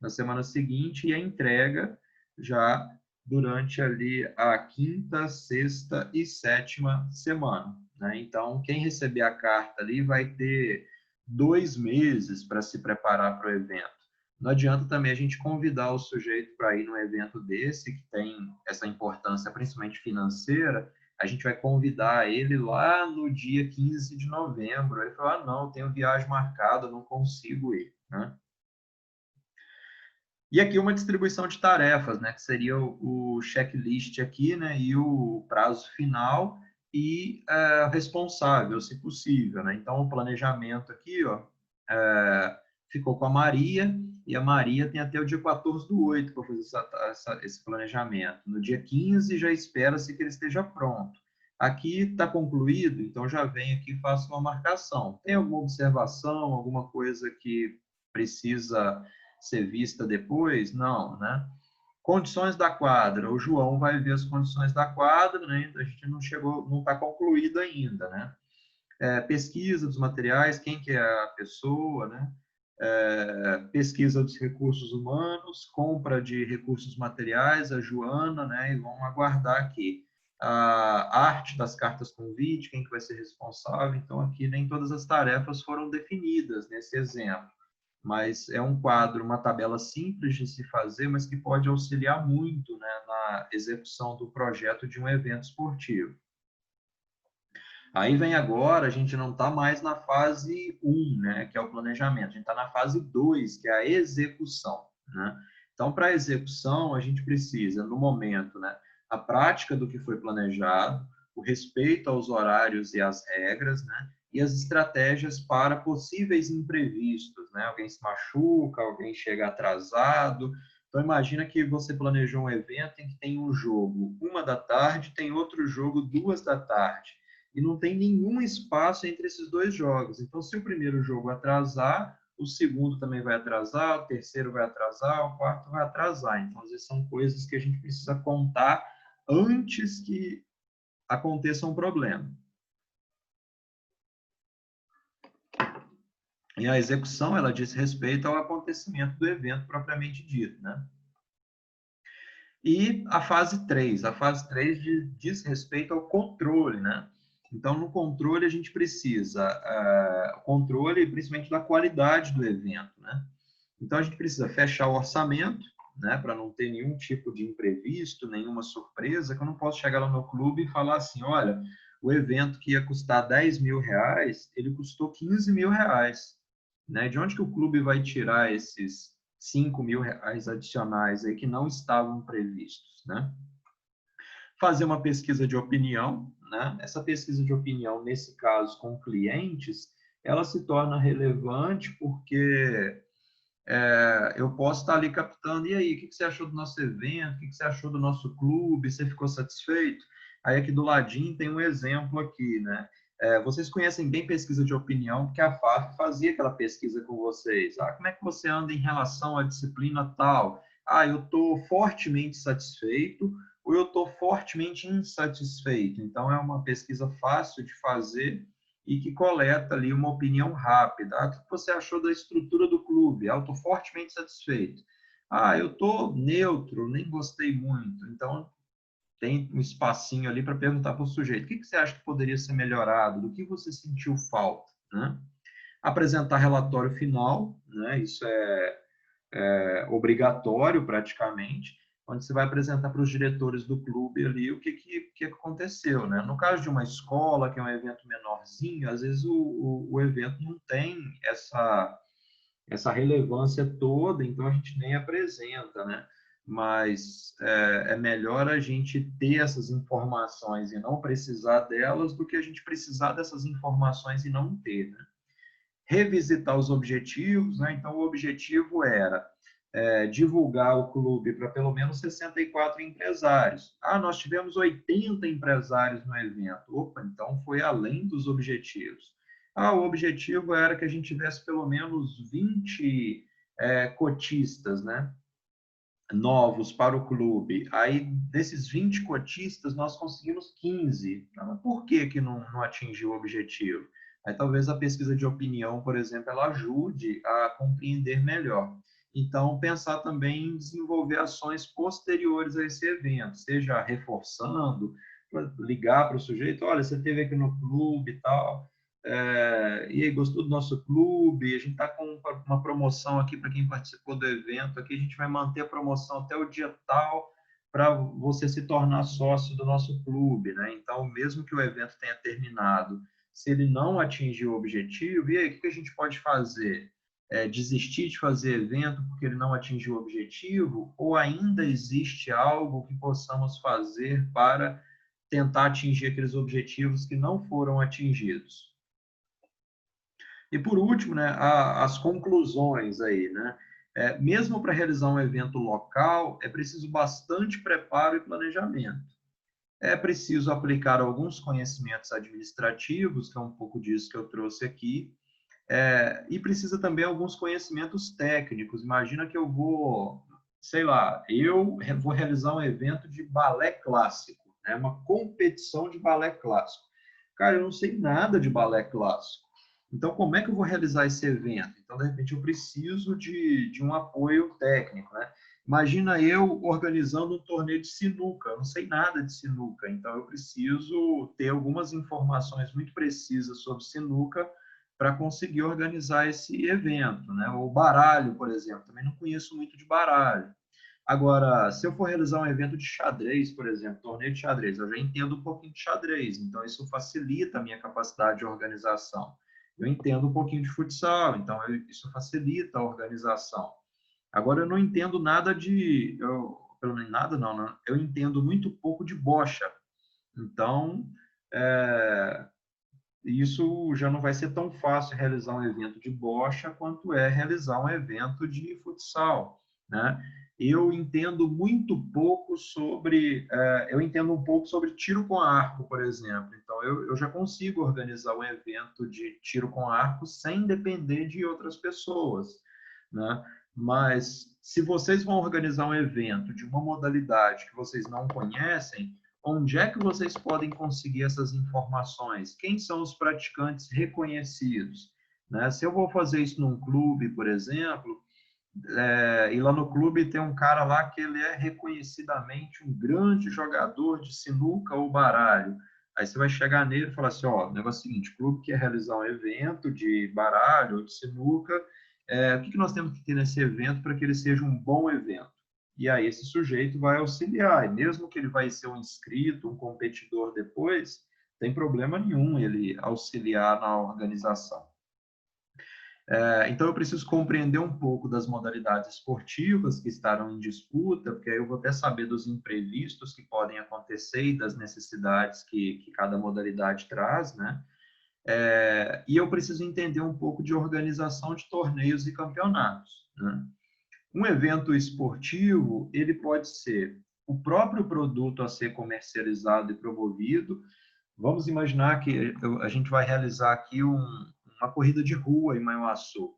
na semana seguinte e a entrega já durante ali a quinta, sexta e sétima semana, né? Então, quem receber a carta ali vai ter 2 meses para se preparar para o evento. Não adianta também a gente convidar o sujeito para ir num evento desse, que tem essa importância principalmente financeira, a gente vai convidar ele lá no dia 15 de novembro. Ele fala, não, tenho viagem marcada, não consigo ir, né? E aqui uma distribuição de tarefas, né, que seria o checklist aqui, né, e o prazo final e responsável, se possível, né? Então, o planejamento aqui, ó, ficou com a Maria, e a Maria tem até o dia 14/8 para fazer esse planejamento. No dia 15 já espera-se que ele esteja pronto. Aqui está concluído, então já vem aqui e faço uma marcação. Tem alguma observação, alguma coisa que precisa ser vista depois? Não, né? Condições da quadra. O João vai ver as condições da quadra, né? A gente não chegou, não está concluído ainda, né? Pesquisa dos materiais, quem que é a pessoa, né? Pesquisa dos recursos humanos, compra de recursos materiais, a Joana, né? E vamos aguardar aqui a arte das cartas convite, quem que vai ser responsável. Então, aqui nem todas as tarefas foram definidas nesse exemplo, mas é um quadro, uma tabela simples de se fazer, mas que pode auxiliar muito, né, na execução do projeto de um evento esportivo. Aí vem agora, a gente não está mais na fase 1, né, que é o planejamento, a gente está na fase 2, que é a execução, né? Então, para a execução, a gente precisa, no momento, né, a prática do que foi planejado, o respeito aos horários e às regras, né, e as estratégias para possíveis imprevistos, né? Alguém se machuca, alguém chega atrasado. Então, imagina que você planejou um evento em que tem um jogo 1h da tarde, tem outro jogo 2h da tarde e não tem nenhum espaço entre esses dois jogos. Então, se o primeiro jogo atrasar, o segundo também vai atrasar, o terceiro vai atrasar, o quarto vai atrasar. Então, às vezes são coisas que a gente precisa contar antes que aconteça um problema. E a execução, ela diz respeito ao acontecimento do evento propriamente dito, né? E a fase 3 diz respeito ao controle, né? Então, no controle, a gente precisa controle principalmente da qualidade do evento, né? Então, a gente precisa fechar o orçamento, né, para não ter nenhum tipo de imprevisto, nenhuma surpresa, que eu não posso chegar lá no clube e falar assim, olha, o evento que ia custar 10 mil reais, ele custou 15 mil reais, né? De onde que o clube vai tirar esses 5 mil reais adicionais aí que não estavam previstos, né? Fazer uma pesquisa de opinião, né? Essa pesquisa de opinião, nesse caso, com clientes, ela se torna relevante porque eu posso estar ali captando, e aí, o que você achou do nosso evento? O que você achou do nosso clube? Você ficou satisfeito? Aí aqui do ladinho tem um exemplo aqui, né? Vocês conhecem bem pesquisa de opinião, porque a FAF fazia aquela pesquisa com vocês. Como é que você anda em relação à disciplina tal? Eu estou fortemente satisfeito ou eu estou fortemente insatisfeito. Então, é uma pesquisa fácil de fazer e que coleta ali uma opinião rápida. O que você achou da estrutura do clube? Eu estou fortemente satisfeito. Eu estou neutro, nem gostei muito. Então, tem um espacinho ali para perguntar para o sujeito, o que você acha que poderia ser melhorado? Do que você sentiu falta? Né? Apresentar relatório final, né? Isso é obrigatório praticamente, onde você vai apresentar para os diretores do clube ali o que aconteceu, né? No caso de uma escola, que é um evento menorzinho, às vezes o evento não tem essa relevância toda, então a gente nem apresenta, né? Mas é melhor a gente ter essas informações e não precisar delas do que a gente precisar dessas informações e não ter, né? Revisitar os objetivos, né? Então, o objetivo era divulgar o clube para pelo menos 64 empresários. Nós tivemos 80 empresários no evento. Opa, então foi além dos objetivos. O objetivo era que a gente tivesse pelo menos 20 cotistas, né? Novos para o clube. Aí, desses 20 cotistas, nós conseguimos 15. Por que não atingiu o objetivo? Aí, talvez a pesquisa de opinião, por exemplo, ela ajude a compreender melhor. Então, pensar também em desenvolver ações posteriores a esse evento, seja reforçando, ligar para o sujeito, olha, você esteve aqui no clube e tal, e aí, gostou do nosso clube? A gente está com uma promoção aqui para quem participou do evento. Aqui a gente vai manter a promoção até o dia tal para você se tornar sócio do nosso clube, né? Então, mesmo que o evento tenha terminado, se ele não atingir o objetivo, e aí, o que a gente pode fazer? Desistir de fazer evento porque ele não atingiu o objetivo? Ou ainda existe algo que possamos fazer para tentar atingir aqueles objetivos que não foram atingidos? E por último, né, as conclusões aí, né? Mesmo para realizar um evento local, é preciso bastante preparo e planejamento. É preciso aplicar alguns conhecimentos administrativos, que é um pouco disso que eu trouxe aqui, e precisa também alguns conhecimentos técnicos. Imagina que eu vou, sei lá, eu vou realizar um evento de balé clássico, né? Uma competição de balé clássico. Cara, eu não sei nada de balé clássico. Então, como é que eu vou realizar esse evento? Então, de repente, eu preciso de um apoio técnico, né? Imagina eu organizando um torneio de sinuca. Eu não sei nada de sinuca, então eu preciso ter algumas informações muito precisas sobre sinuca para conseguir organizar esse evento, né? O baralho, por exemplo, também não conheço muito de baralho. Agora, se eu for realizar um evento de xadrez, por exemplo, torneio de xadrez, eu já entendo um pouquinho de xadrez, então isso facilita a minha capacidade de organização. Eu entendo um pouquinho de futsal, então isso facilita a organização. Agora, eu não entendo nada pelo menos nada não, né? Eu entendo muito pouco de bocha. Então, é, isso já não vai ser tão fácil realizar um evento de bocha quanto é realizar um evento de futsal, né? Eu entendo muito pouco sobre, eu entendo um pouco sobre tiro com arco, por exemplo. Então, eu já consigo organizar um evento de tiro com arco sem depender de outras pessoas, né? Mas se vocês vão organizar um evento de uma modalidade que vocês não conhecem, onde é que vocês podem conseguir essas informações? Quem são os praticantes reconhecidos? Né? Se eu vou fazer isso num clube, por exemplo, e lá no clube tem um cara lá que ele é reconhecidamente um grande jogador de sinuca ou baralho. Aí você vai chegar nele e falar assim, ó, o negócio é o seguinte, o clube quer realizar um evento de baralho ou de sinuca, o que nós temos que ter nesse evento para que ele seja um bom evento? E aí esse sujeito vai auxiliar, e mesmo que ele vai ser um inscrito, um competidor depois, tem problema nenhum ele auxiliar na organização. Então, eu preciso compreender um pouco das modalidades esportivas que estarão em disputa, porque aí eu vou até saber dos imprevistos que podem acontecer e das necessidades que cada modalidade traz, né? E eu preciso entender um pouco de organização de torneios e campeonatos, né? Um evento esportivo, ele pode ser o próprio produto a ser comercializado e promovido. Vamos imaginar que a gente vai realizar aqui uma corrida de rua em Manhuaçu.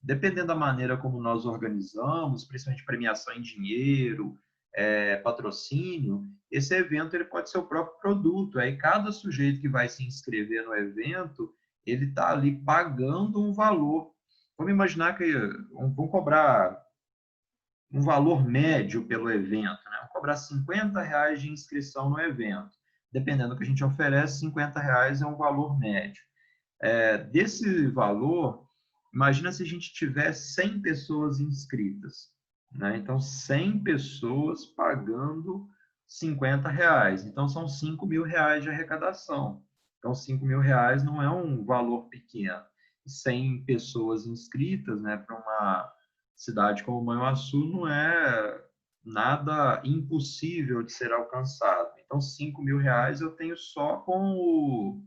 Dependendo da maneira como nós organizamos, principalmente premiação em dinheiro, patrocínio, esse evento ele pode ser o próprio produto. Aí cada sujeito que vai se inscrever no evento, ele está ali pagando um valor. Vamos imaginar que vamos cobrar um valor médio pelo evento, né? Vamos cobrar R$ 50 de inscrição no evento. Dependendo do que a gente oferece, R$ 50 é um valor médio. Desse valor, imagina se a gente tiver 100 pessoas inscritas, né? Então, 100 pessoas pagando R$ 50. Então, são R$ 5.000 de arrecadação. Então, R$ 5.000 não é um valor pequeno. 100 pessoas inscritas, né, para uma cidade como Manhuaçu não é nada impossível de ser alcançado. Então, R$ 5.000 eu tenho só com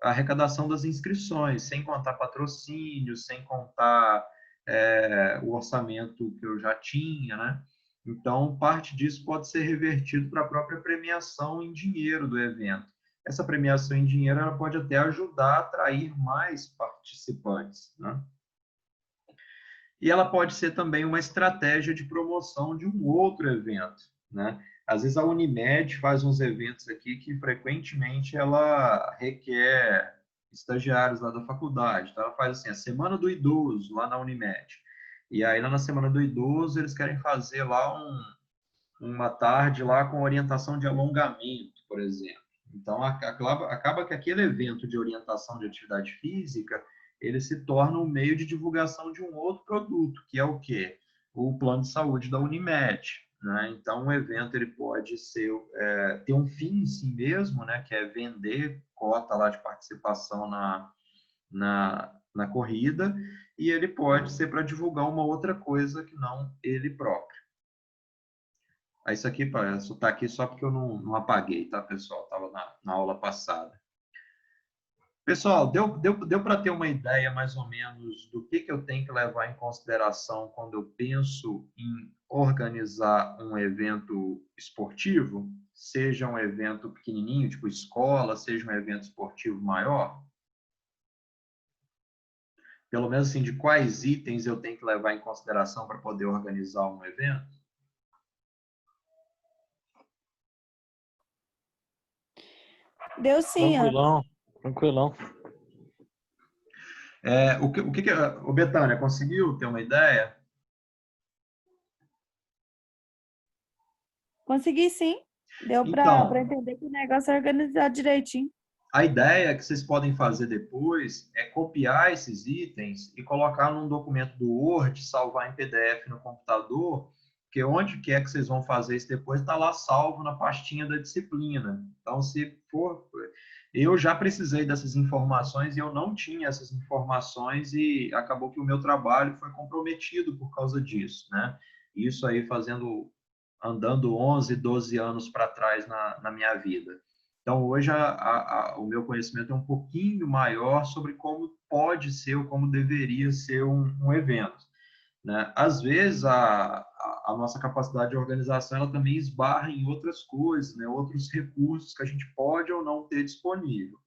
a arrecadação das inscrições, sem contar patrocínio, sem contar o orçamento que eu já tinha, né? Então, parte disso pode ser revertido para a própria premiação em dinheiro do evento. Essa premiação em dinheiro ela pode até ajudar a atrair mais participantes, né? E ela pode ser também uma estratégia de promoção de um outro evento, né? Às vezes a Unimed faz uns eventos aqui que frequentemente ela requer estagiários lá da faculdade. Então ela faz assim, a Semana do Idoso lá na Unimed. E aí lá na Semana do Idoso eles querem fazer lá uma tarde lá com orientação de alongamento, por exemplo. Então, acaba que aquele evento de orientação de atividade física, ele se torna um meio de divulgação de um outro produto, que é o quê? O plano de saúde da Unimed. Né? Então, o evento ele pode ter um fim em si mesmo, né? Que é vender cota lá de participação na corrida, e ele pode ser para divulgar uma outra coisa que não ele próprio. Isso aqui, isso tá aqui só porque eu não apaguei, tá, pessoal? Estava na aula passada. Pessoal, deu para ter uma ideia mais ou menos do que eu tenho que levar em consideração quando eu penso em organizar um evento esportivo, seja um evento pequenininho, tipo escola, seja um evento esportivo maior? Pelo menos assim, de quais itens eu tenho que levar em consideração para poder organizar um evento? Deu sim, Ana. Tranquilão, tranquilão. O Betânia, conseguiu ter uma ideia? Consegui sim. Deu para Então, entender que o negócio é organizado direitinho. a ideia que vocês podem fazer depois é copiar esses itens e colocar num documento do Word, salvar em PDF no computador, que onde quer que vocês vão fazer isso depois, está lá salvo na pastinha da disciplina. Então, se for... Eu já precisei dessas informações e eu não tinha essas informações e acabou que o meu trabalho foi comprometido por causa disso, né? Isso aí andando 11, 12 anos para trás na minha vida. Então, hoje, o meu conhecimento é um pouquinho maior sobre como pode ser ou como deveria ser um evento, né? Às vezes, a nossa capacidade de organização ela também esbarra em outras coisas, né? Outros recursos que a gente pode ou não ter disponível.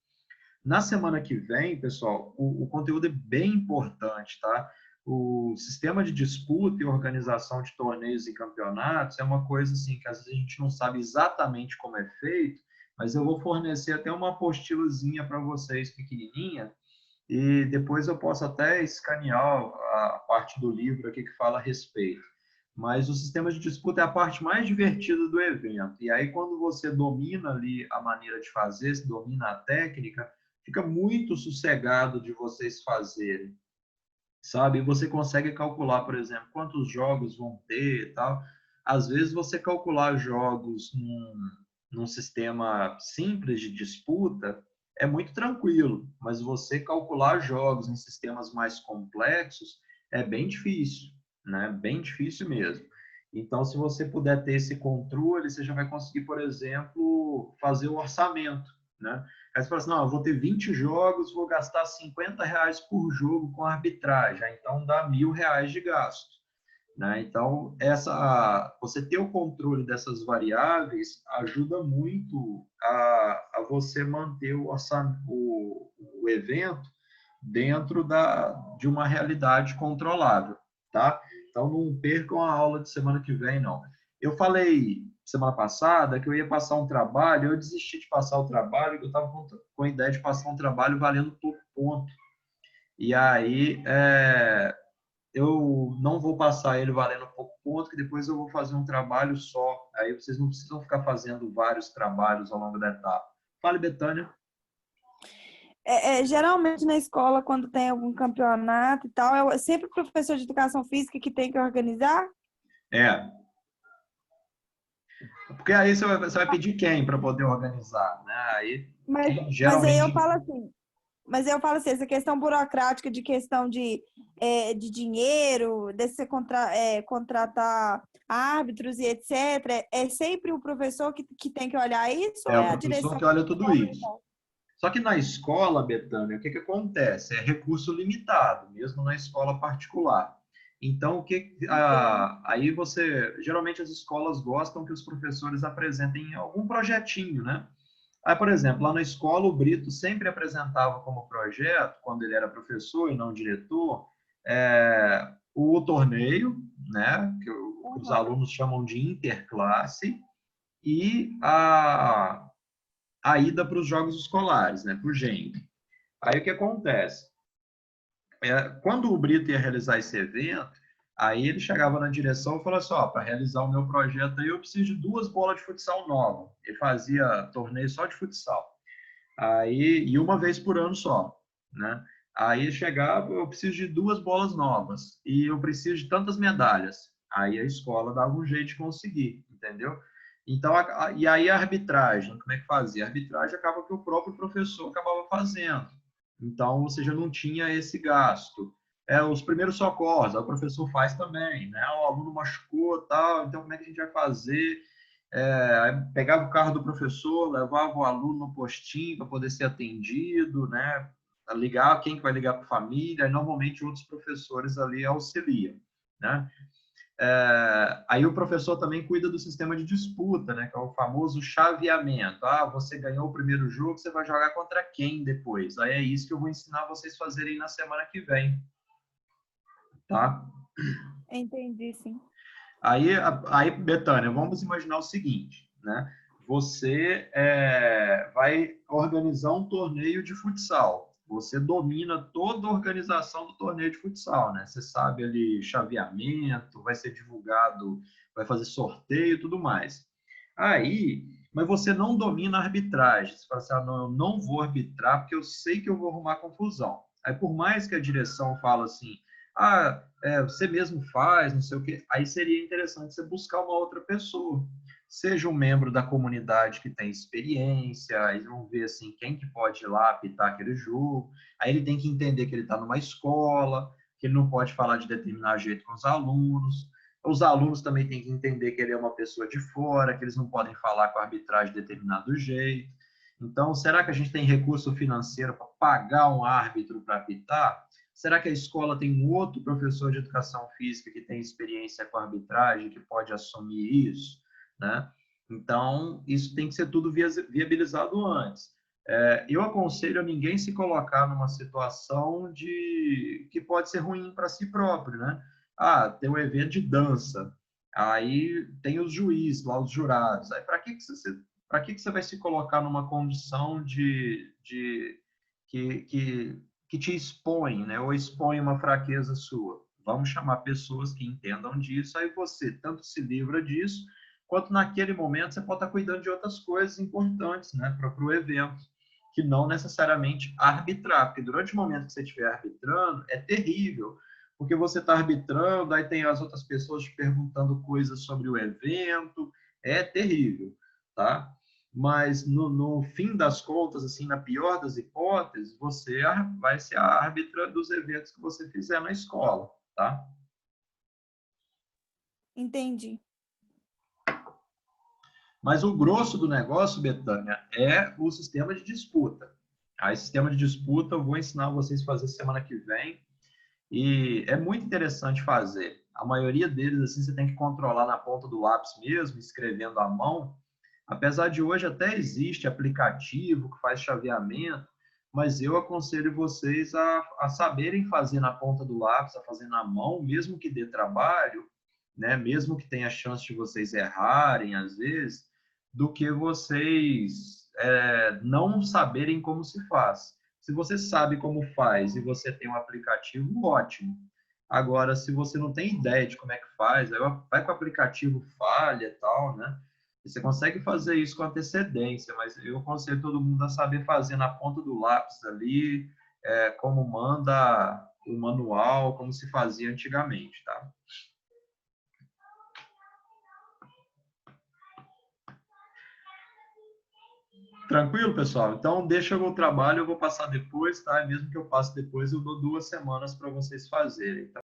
Na semana que vem, pessoal, o conteúdo é bem importante, tá? O sistema de disputa e organização de torneios e campeonatos é uma coisa assim que às vezes a gente não sabe exatamente como é feito, mas eu vou fornecer até uma apostilazinha para vocês pequenininha e depois eu posso até escanear a parte do livro aqui que fala a respeito. Mas o sistema de disputa é a parte mais divertida do evento. E aí, quando você domina ali a maneira de fazer, se domina a técnica, fica muito sossegado de vocês fazerem, sabe? Você consegue calcular, por exemplo, quantos jogos vão ter e tal. Às vezes, você calcular jogos num sistema simples de disputa é muito tranquilo, mas você calcular jogos em sistemas mais complexos é bem difícil, né? Bem difícil mesmo. Então, se você puder ter esse controle, você já vai conseguir, por exemplo, fazer o orçamento, né? Aí você fala assim, não, eu vou ter 20 jogos, vou gastar R$ 50 por jogo com arbitragem, então dá R$ 1.000 de gasto, né? Então, você ter o controle dessas variáveis ajuda muito a você manter o evento dentro de uma realidade controlável, tá? Então, não percam a aula de semana que vem, não. Eu falei semana passada que eu ia passar um trabalho, eu desisti de passar o trabalho, eu estava com a ideia de passar um trabalho valendo pouco ponto. E aí, eu não vou passar ele valendo pouco ponto, que depois eu vou fazer um trabalho só. Aí vocês não precisam ficar fazendo vários trabalhos ao longo da etapa. Fale, Betânia. Geralmente na escola, quando tem algum campeonato e tal, é sempre o professor de educação física que tem que organizar. É, porque aí você vai pedir quem para poder organizar, né? Aí, Mas, quem mas aí eu geralmente... falo assim, essa questão burocrática de questão de dinheiro, de você contratar árbitros e etc., é sempre o professor que tem que olhar isso ou É o é a professor direção que que olha tem que tudo isso. orientar? Só que na escola, Betânia, o que acontece? É recurso limitado, mesmo na escola particular. Então, Entendo. aí geralmente as escolas gostam que os professores apresentem algum projetinho, né? Aí, por exemplo, lá na escola, o Brito sempre apresentava como projeto, quando ele era professor e não diretor, o torneio, né? Que os Aham. alunos chamam de interclasse, e a ida para os jogos escolares, né, para o GEM. Aí o que acontece? Quando o Brito ia realizar esse evento, aí ele chegava na direção e falou assim, ó, para realizar o meu projeto aí eu preciso de 2 bolas de futsal novas. Ele fazia torneio só de futsal. Aí, e uma vez por ano só, né? Aí chegava, eu preciso de 2 bolas novas e eu preciso de tantas medalhas. Aí a escola dava um jeito de conseguir, entendeu? Então, e aí a arbitragem, como é que fazia? A arbitragem acaba que o próprio professor acabava fazendo. Então, você já não tinha esse gasto. Os primeiros socorros, o professor faz também, né? O aluno machucou, tal, então como é que a gente vai fazer? Aí pegava o carro do professor, levava o aluno no postinho para poder ser atendido, né? Ligar, quem que vai ligar para a família, e normalmente outros professores ali auxiliam, né? Aí o professor também cuida do sistema de disputa, né? Que é o famoso chaveamento. Ah, você ganhou o primeiro jogo, você vai jogar contra quem depois? Aí é isso que eu vou ensinar vocês a fazerem na semana que vem, tá? Entendi, sim. Aí, Betânia, vamos imaginar o seguinte, né? Você vai organizar um torneio de futsal. Você domina toda a organização do torneio de futsal, né? Você sabe ali chaveamento, vai ser divulgado, vai fazer sorteio e tudo mais. Aí, mas você não domina a arbitragem. Você fala assim, ah, não, eu não vou arbitrar porque eu sei que eu vou arrumar confusão. Aí, por mais que a direção fala assim, ah, você mesmo faz, não sei o quê. Aí seria interessante você buscar uma outra pessoa. Seja um membro da comunidade que tem experiência, eles vão ver assim, quem que pode ir lá apitar aquele jogo. Aí ele tem que entender que ele está numa escola, que ele não pode falar de determinado jeito com os alunos. Os alunos também têm que entender que ele é uma pessoa de fora, que eles não podem falar com a arbitragem de determinado jeito. Então, será que a gente tem recurso financeiro para pagar um árbitro para apitar? Será que a escola tem um outro professor de educação física que tem experiência com arbitragem, que pode assumir isso? Né? Então, isso tem que ser tudo viabilizado antes. Eu aconselho a ninguém se colocar numa situação que pode ser ruim para si próprio. Né? Ah, tem um evento de dança, aí tem os juízes lá, os jurados. Aí, para que você vai se colocar numa condição que te expõe, né? Ou expõe uma fraqueza sua. Vamos chamar pessoas que entendam disso, aí você tanto se livra disso, quanto naquele momento você pode estar cuidando de outras coisas importantes, né, para o evento, que não necessariamente arbitrar, porque durante o momento que você estiver arbitrando, é terrível, porque você está arbitrando, aí tem as outras pessoas te perguntando coisas sobre o evento, é terrível, tá? Mas no fim das contas, assim, na pior das hipóteses, você vai ser a árbitra dos eventos que você fizer na escola, tá? Entendi. Mas o grosso do negócio, Betânia, é o sistema de disputa. Aí, sistema de disputa, eu vou ensinar vocês a fazer semana que vem. E é muito interessante fazer. A maioria deles, assim, você tem que controlar na ponta do lápis mesmo, escrevendo à mão. Apesar de hoje até existe aplicativo que faz chaveamento, mas eu aconselho vocês a saberem fazer na ponta do lápis, a fazer na mão, mesmo que dê trabalho, né? Mesmo que tenha chance de vocês errarem às vezes, do que vocês não saberem como se faz. Se você sabe como faz e você tem um aplicativo, ótimo. Agora, se você não tem ideia de como é que faz, aí vai com o aplicativo, falha e tal, né? E você consegue fazer isso com antecedência, mas eu aconselho todo mundo a saber fazer na ponta do lápis ali, como manda o manual, como se fazia antigamente, tá? Tranquilo, pessoal? Então, deixa o trabalho, eu vou passar depois, tá? Mesmo que eu passe depois, eu dou 2 semanas para vocês fazerem, tá?